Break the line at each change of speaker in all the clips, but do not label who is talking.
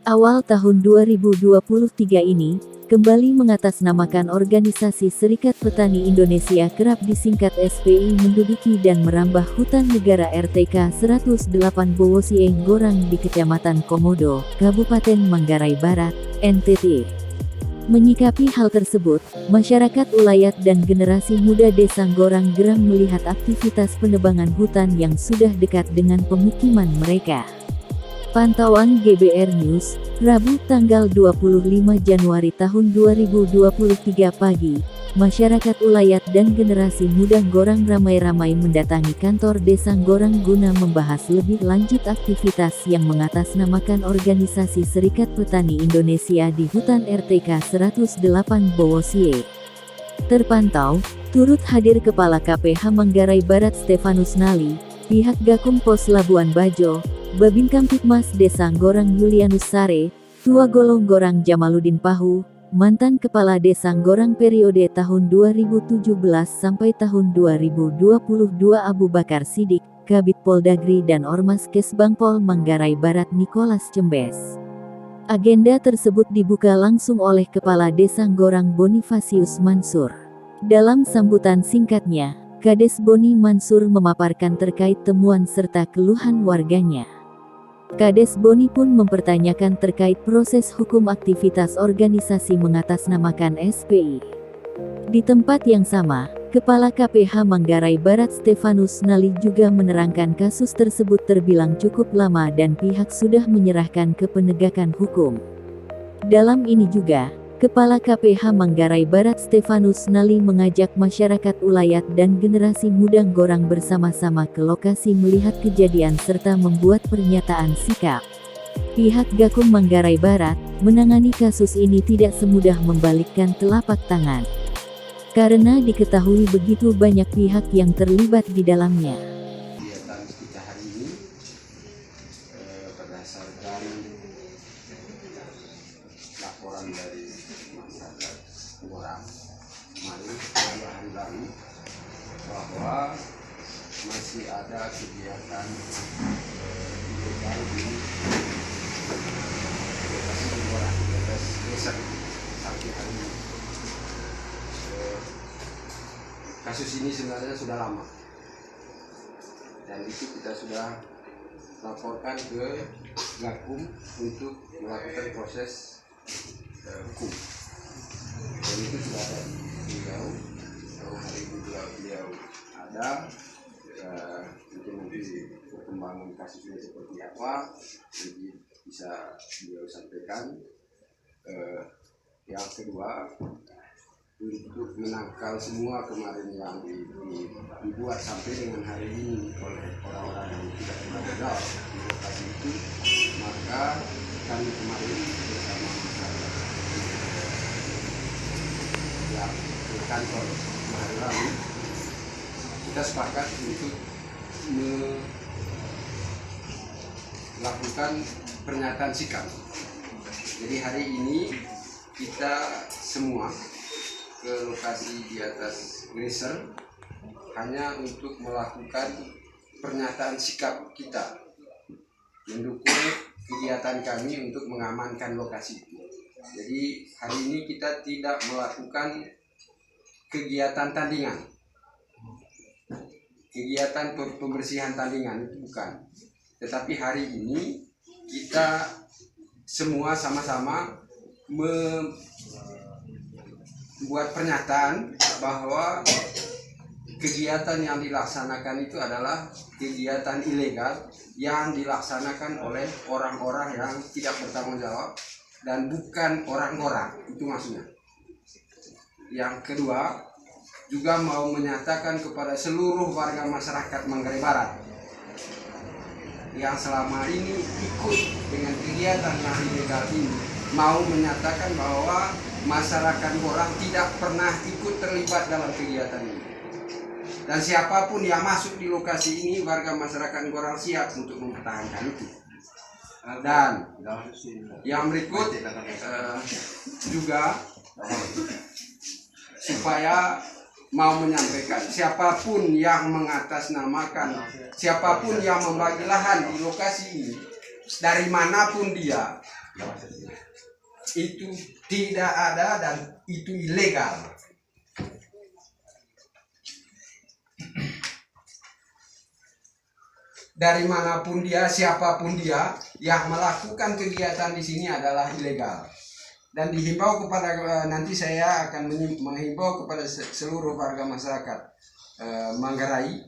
Awal tahun 2023 ini, kembali mengatasnamakan Organisasi Serikat Petani Indonesia kerap disingkat SPI menduduki dan merambah hutan negara RTK 108 Bowosieng Gorang di Kecamatan Komodo, Kabupaten Manggarai Barat, NTT. Menyikapi hal tersebut, masyarakat ulayat dan generasi muda Desa Gorang geram melihat aktivitas penebangan hutan yang sudah dekat dengan pemukiman mereka. Pantauan GBR News, Rabu tanggal 25 Januari tahun 2023 pagi, masyarakat ulayat dan generasi muda Gorang ramai-ramai mendatangi kantor Desa Gorang guna membahas lebih lanjut aktivitas yang mengatasnamakan Organisasi Serikat Petani Indonesia di hutan RTK 108 Bowosieng. Terpantau, turut hadir Kepala KPH Manggarai Barat Stefanus Nali, pihak Gakum Pos Labuan Bajo, Babin Kamtibmas Desa Gorang Yulianus Sare, Tua Golong Gorang Jamaluddin Pahu, mantan Kepala Desa Gorang periode tahun 2017 sampai tahun 2022 Abu Bakar Sidik, Kabid Poldagri dan Ormas Kesbangpol Manggarai Barat Nicholas Cembes. Agenda tersebut dibuka langsung oleh Kepala Desa Gorang Bonifasius Mansur. Dalam sambutan singkatnya, Kades Boni Mansur memaparkan terkait temuan serta keluhan warganya. Kades Boni pun mempertanyakan terkait proses hukum aktivitas organisasi mengatasnamakan SPI. Di tempat yang sama, Kepala KPH Manggarai Barat Stefanus Nali juga menerangkan kasus tersebut terbilang cukup lama dan pihak sudah menyerahkan ke penegakan hukum. Dalam ini juga, Kepala KPH Manggarai Barat Stefanus Nali mengajak masyarakat ulayat dan generasi muda Gorang bersama-sama ke lokasi melihat kejadian serta membuat pernyataan sikap. Pihak Gakum Manggarai Barat menangani kasus ini tidak semudah membalikkan telapak tangan, karena diketahui begitu banyak pihak yang terlibat di dalamnya.
Kegiatan kita hari ini berdasarkan laporan dari masyarakat Gorang kemarin beberapa hari lalu bahwa masih ada kegiatan ilegal di lokasi Gorang, desa sampai hari ini. Kasus ini sebenarnya sudah lama dan itu kita sudah laporkan ke Gakum untuk melakukan proses hukum, dan itu sudah ada di beliau. Hari ini beliau ada, itu nanti perkembangan kasusnya seperti apa nanti bisa beliau sampaikan. Yang kedua, untuk menangkal semua kemarin yang dibuat sampai dengan hari ini oleh orang-orang yang tidak bertanggung jawab di lokasi itu, maka kami kemarin bersama masyarakat yang ke kantor kemarin lalu, kita sepakat untuk melakukan pernyataan sikap. Jadi hari ini kita semua ke lokasi di atas geyser hanya untuk melakukan pernyataan sikap kita mendukung kegiatan kami untuk mengamankan lokasi itu. Jadi hari ini kita tidak melakukan kegiatan tandingan, kegiatan pembersihan tandingan, itu bukan. Tetapi hari ini kita semua sama-sama membuat pernyataan bahwa kegiatan yang dilaksanakan itu adalah kegiatan ilegal yang dilaksanakan oleh orang-orang yang tidak bertanggung jawab dan bukan orang-orang, itu maksudnya. Yang kedua, juga mau menyatakan kepada seluruh warga masyarakat Manggarai Barat yang selama ini ikut dengan kegiatan yang ilegal ini, mau menyatakan bahwa masyarakat Gorang tidak pernah ikut terlibat dalam kegiatan ini. Dan siapapun yang masuk di lokasi ini, warga masyarakat Gorang siap untuk mempertahankan itu. Dan yang berikut juga supaya mau menyampaikan siapapun yang mengatasnamakan, siapapun yang membagi lahan di lokasi ini, dari manapun dia, itu tidak ada dan itu ilegal. Dari manapun dia, siapapun dia, yang melakukan kegiatan di sini adalah ilegal. Dan dihimbau kepada, nanti saya akan menghimbau kepada seluruh warga masyarakat Manggarai,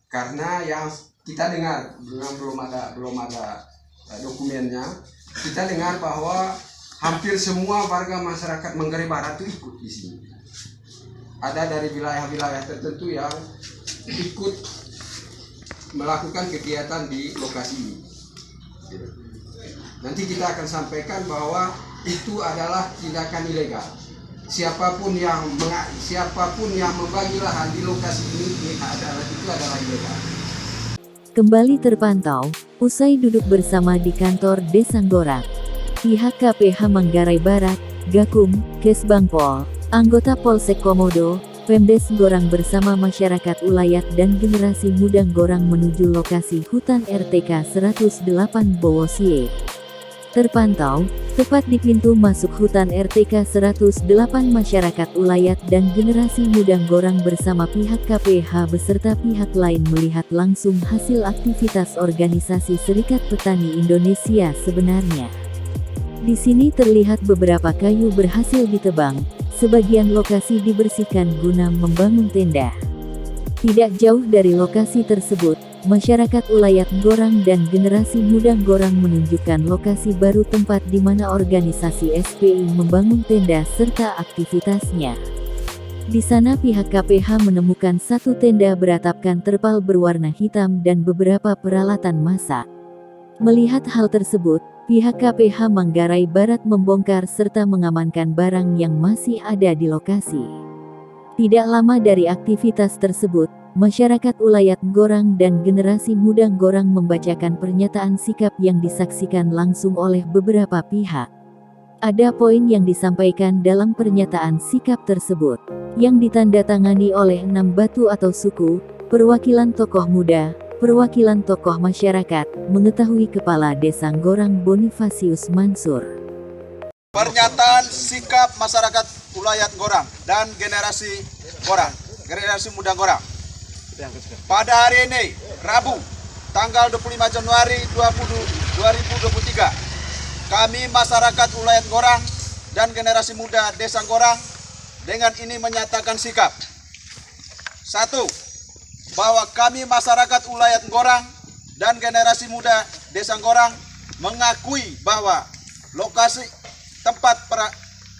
karena yang kita dengar, belum ada dokumennya, kita dengar bahwa hampir semua warga masyarakat Manggarai Barat itu ikut di sini. Ada dari wilayah-wilayah tertentu yang ikut melakukan kegiatan di lokasi ini. Nanti kita akan sampaikan bahwa itu adalah tindakan ilegal. Siapapun yang membagi lahan di lokasi ini itu adalah ilegal.
Kembali terpantau, usai duduk bersama di kantor Desa Nggorak, pihak KPH Manggarai Barat, Gakum, Kesbangpol, anggota Polsek Komodo, Pemdes Nggorak bersama masyarakat Ulayat dan generasi muda Nggorak menuju lokasi hutan RTK 108 Bowosie. Terpantau, tepat di pintu masuk hutan RTK 108 masyarakat Ulayat dan generasi muda Nggorak bersama pihak KPH beserta pihak lain melihat langsung hasil aktivitas organisasi Serikat Petani Indonesia sebenarnya. Di sini terlihat beberapa kayu berhasil ditebang, sebagian lokasi dibersihkan guna membangun tenda. Tidak jauh dari lokasi tersebut, masyarakat Ulayat Nggorak dan generasi muda Nggorak menunjukkan lokasi baru tempat di mana organisasi SPI membangun tenda serta aktivitasnya. Di sana pihak KPH menemukan satu tenda beratapkan terpal berwarna hitam dan beberapa peralatan masak. Melihat hal tersebut, pihak KPH Manggarai Barat membongkar serta mengamankan barang yang masih ada di lokasi. Tidak lama dari aktivitas tersebut, masyarakat Ulayat Nggorak dan generasi muda Nggorak membacakan pernyataan sikap yang disaksikan langsung oleh beberapa pihak. Ada poin yang disampaikan dalam pernyataan sikap tersebut, yang ditandatangani oleh 6 batu atau suku, perwakilan tokoh muda, perwakilan tokoh masyarakat, mengetahui Kepala Desa Nggorak Bonifasius Mansur.
Pernyataan sikap masyarakat Ulayat Nggorak dan generasi Nggorak, generasi muda Nggorak. Pada hari ini, Rabu, tanggal 25 Januari 2023, kami masyarakat Ulayat Nggorak dan generasi muda Desa Nggorak dengan ini menyatakan sikap. 1. Bahwa kami masyarakat Ulayat Nggorak dan generasi muda Desa Nggorak mengakui bahwa lokasi tempat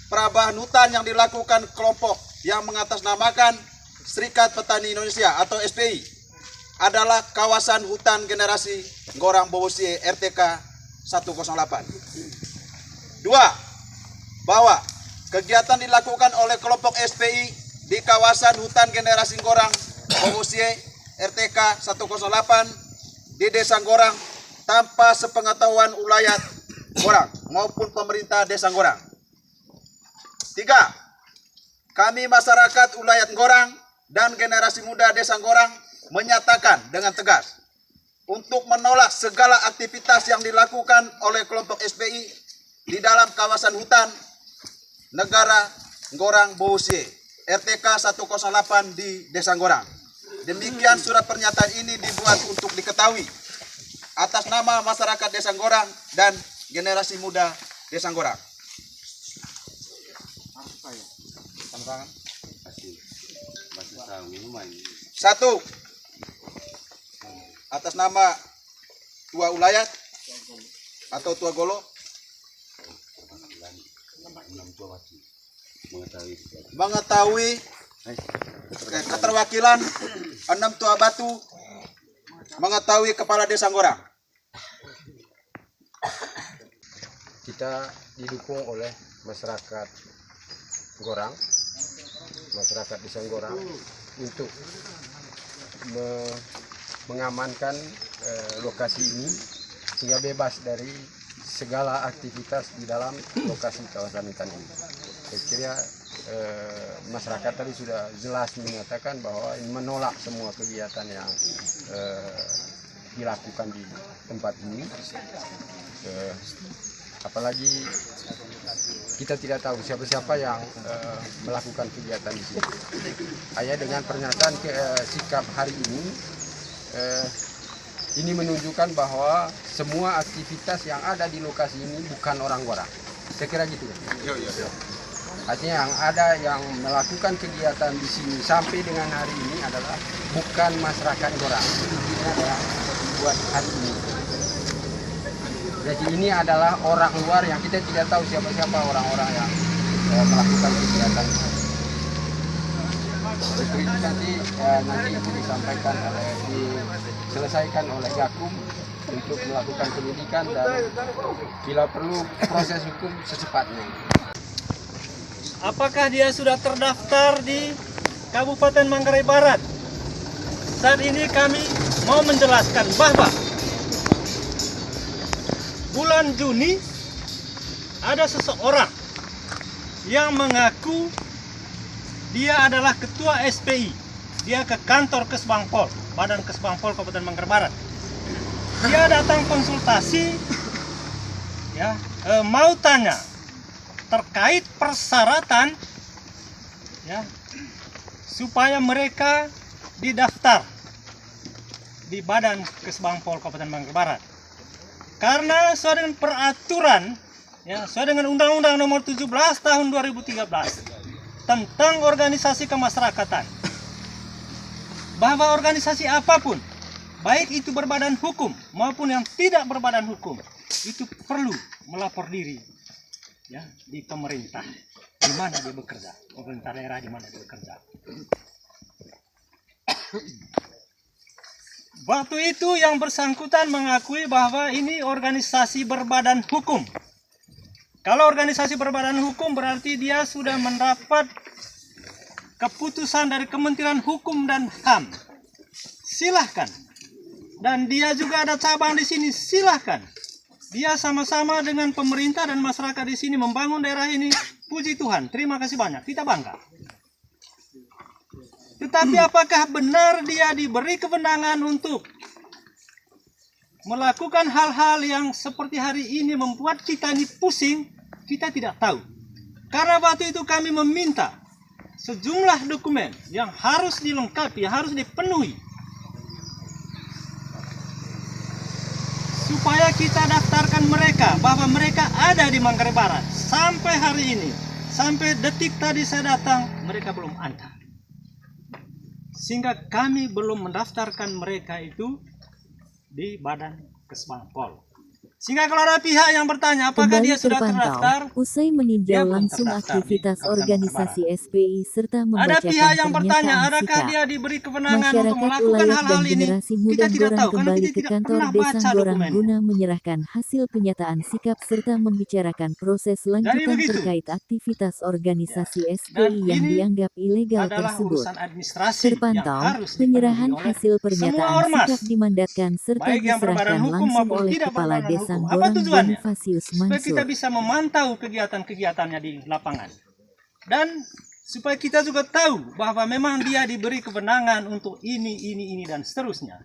perabahan hutan yang dilakukan kelompok yang mengatasnamakan Serikat Petani Indonesia atau SPI adalah kawasan hutan generasi Nggorak Bowosie RTK 108. 2. Bahwa kegiatan dilakukan oleh kelompok SPI di kawasan hutan generasi Nggorak Bowosie RTK 108 di Desa Nggorak tanpa sepengetahuan Ulayat Nggorak maupun pemerintah Desa Nggorak. 3. Kami masyarakat Ulayat Nggorak dan generasi muda Desa Nggorak menyatakan dengan tegas untuk menolak segala aktivitas yang dilakukan oleh kelompok SPI di dalam kawasan hutan negara Nggorak Bowosie RTK 108 di Desa Nggorak. Demikian surat pernyataan ini dibuat untuk diketahui atas nama masyarakat Desa Nggorak dan generasi muda Desa Nggorak. Satu, atas nama Tua Ulayat atau Tua Golo mengetahui keterwakilan 6 Tua Batu mengetahui Kepala Desa Nggorak.
Kita didukung oleh masyarakat Nggorak, masyarakat Desa Nggorak untuk mengamankan lokasi ini sehingga bebas dari segala aktivitas di dalam lokasi kawasan hutan ini. Saya kira masyarakat tadi sudah jelas menyatakan bahwa menolak semua kegiatan yang dilakukan di tempat ini. apalagi kita tidak tahu siapa-siapa yang melakukan kegiatan di sini. Hanya dengan pernyataan sikap hari ini menunjukkan bahwa semua aktivitas yang ada di lokasi ini bukan orang Gorak. Saya kira gitu. Artinya yang ada yang melakukan kegiatan di sini sampai dengan hari ini adalah bukan masyarakat Gorak. Ini adalah buat hari ini. Jadi ini adalah orang luar yang kita tidak tahu siapa-siapa orang-orang yang melakukan kegiatan. Itu nanti itu disampaikan diselesaikan oleh Gakum untuk melakukan penyidikan dan bila perlu proses hukum secepatnya.
Apakah dia sudah terdaftar di Kabupaten Manggarai Barat? Saat ini kami mau menjelaskan bahwa bulan Juni ada seseorang yang mengaku dia adalah ketua SPI. Dia ke kantor Kesbangpol, Badan Kesbangpol Kabupaten Manggarai Barat. Dia datang konsultasi, mau tanya terkait persyaratan, supaya mereka didaftar di Badan Kesbangpol Kabupaten Manggarai Barat. Karena sesuai dengan peraturan, sesuai dengan Undang-Undang Nomor 17 Tahun 2013 tentang organisasi kemasyarakatan, bahwa organisasi apapun, baik itu berbadan hukum maupun yang tidak berbadan hukum, itu perlu melapor diri di pemerintah di mana dia bekerja, pemerintah daerah di mana dia bekerja. Waktu itu yang bersangkutan mengakui bahwa ini organisasi berbadan hukum. Kalau organisasi berbadan hukum berarti dia sudah mendapat keputusan dari Kementerian Hukum dan HAM. Silahkan. Dan dia juga ada cabang di sini, silahkan. Dia sama-sama dengan pemerintah dan masyarakat di sini membangun daerah ini. Puji Tuhan, terima kasih banyak, kita bangga. Tetapi apakah benar dia diberi kewenangan untuk melakukan hal-hal yang seperti hari ini membuat kita ini pusing? Kita tidak tahu. Karena waktu itu kami meminta sejumlah dokumen yang harus dilengkapi, yang harus dipenuhi, supaya kita daftarkan mereka, bahwa mereka ada di Manggarai Barat. Sampai hari ini, sampai detik tadi saya datang, mereka belum ada. Sehingga kami belum mendaftarkan mereka itu di Badan Kesbangpol. Sehingga kalau ada pihak yang bertanya apakah
Kembali
dia sudah
terpantau,
terdaftar,
usai
dia
meninjau
belum
langsung
terdaftar
aktivitas
di Kabupaten
organisasi
Manggarai
SPI serta
ada
membacakan
pihak yang bertanya
pernyataan
adakah
sikap.
dia diberi kewenangan untuk
Masyarakat
melakukan
Ulayat dan
hal-hal ini.
generasi
Kita
muda
tidak
Gorang
tahu karena
kembali
kita
ke
tidak
kantor
pernah
Desa
baca
Gorang
dokumennya.
guna menyerahkan hasil penyataan sikap serta membicarakan proses lanjutan
begitu.
terkait aktivitas organisasi
Dan
SPI yang
ini
dianggap ilegal
adalah
tersebut.
urusan administrasi yang
Terpantau,
harus
penyerahan
dipenuhi oleh
hasil
semua
pernyataan
ormas,
sikap dimandatkan serta
baik yang berbadan
diserahkan
hukum
langsung
maupun
oleh
tidak
Kepala
berbadan
Desa
hukum. Apa
Gorang
tujuannya?
Bonifasius
Supaya kita
Mansur.
bisa memantau kegiatan-kegiatannya di lapangan. Dan supaya kita juga tahu bahwa memang dia diberi kewenangan untuk ini, dan seterusnya.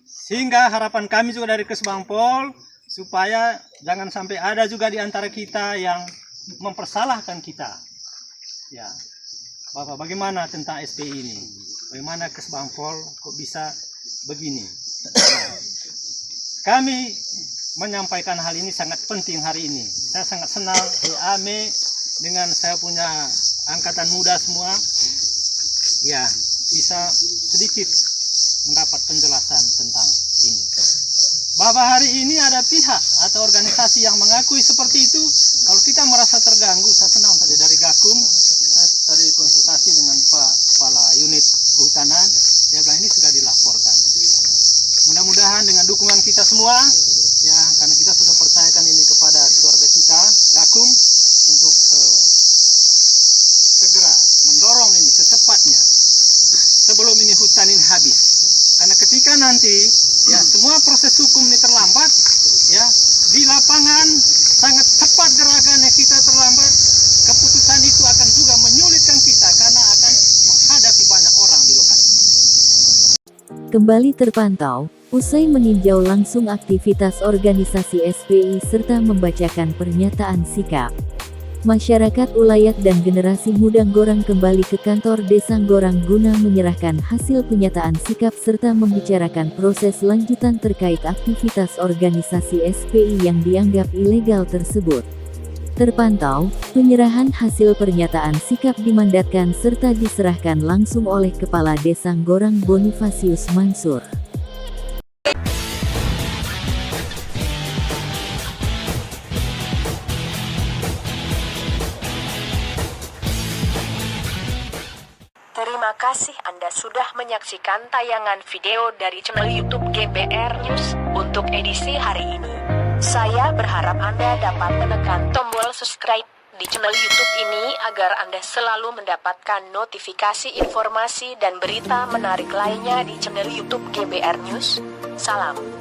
Sehingga harapan kami juga dari Kesbangpol, supaya jangan sampai ada juga di antara kita yang mempersalahkan kita. Ya, bahwa bagaimana tentang SPI ini? Bagaimana Kesbangpol kok bisa begini? Nah, kami menyampaikan hal ini sangat penting hari ini. Saya sangat senang Ame dengan saya punya angkatan muda semua, bisa sedikit mendapat penjelasan tentang ini. Bahwa hari ini ada pihak atau organisasi yang mengakui seperti itu. Kalau kita merasa terganggu, saya senang tadi dari Gakum, saya tadi konsultasi dengan Pak Kepala Unit Kehutanan, dia bilang ini sudah dilaporkan. Mudah-mudahan dengan dukungan kita semua, karena kita sudah percayakan ini kepada keluarga kita, Gakum, untuk segera mendorong ini secepatnya sebelum ini hutan ini habis. Karena ketika nanti semua proses hukum ini terlambat, di lapangan sangat cepat gerakannya, kita terlambat, keputusan itu akan juga menyulitkan kita karena akan menghadapi banyak orang di lokasi.
kembali terpantau, usai meninjau langsung aktivitas organisasi SPI serta membacakan pernyataan sikap. Masyarakat Ulayat dan generasi muda Gorang kembali ke kantor Desa Gorang guna menyerahkan hasil penyataan sikap serta membicarakan proses lanjutan terkait aktivitas organisasi SPI yang dianggap ilegal tersebut. Terpantau, penyerahan hasil pernyataan sikap dimandatkan serta diserahkan langsung oleh Kepala Desa Gorang Bonifasius Mansur.
Terima kasih Anda sudah menyaksikan tayangan video dari channel YouTube GBR News untuk edisi hari ini. Saya berharap Anda dapat menekan tombol subscribe di channel YouTube ini agar Anda selalu mendapatkan notifikasi informasi dan berita menarik lainnya di channel YouTube GBR News. Salam.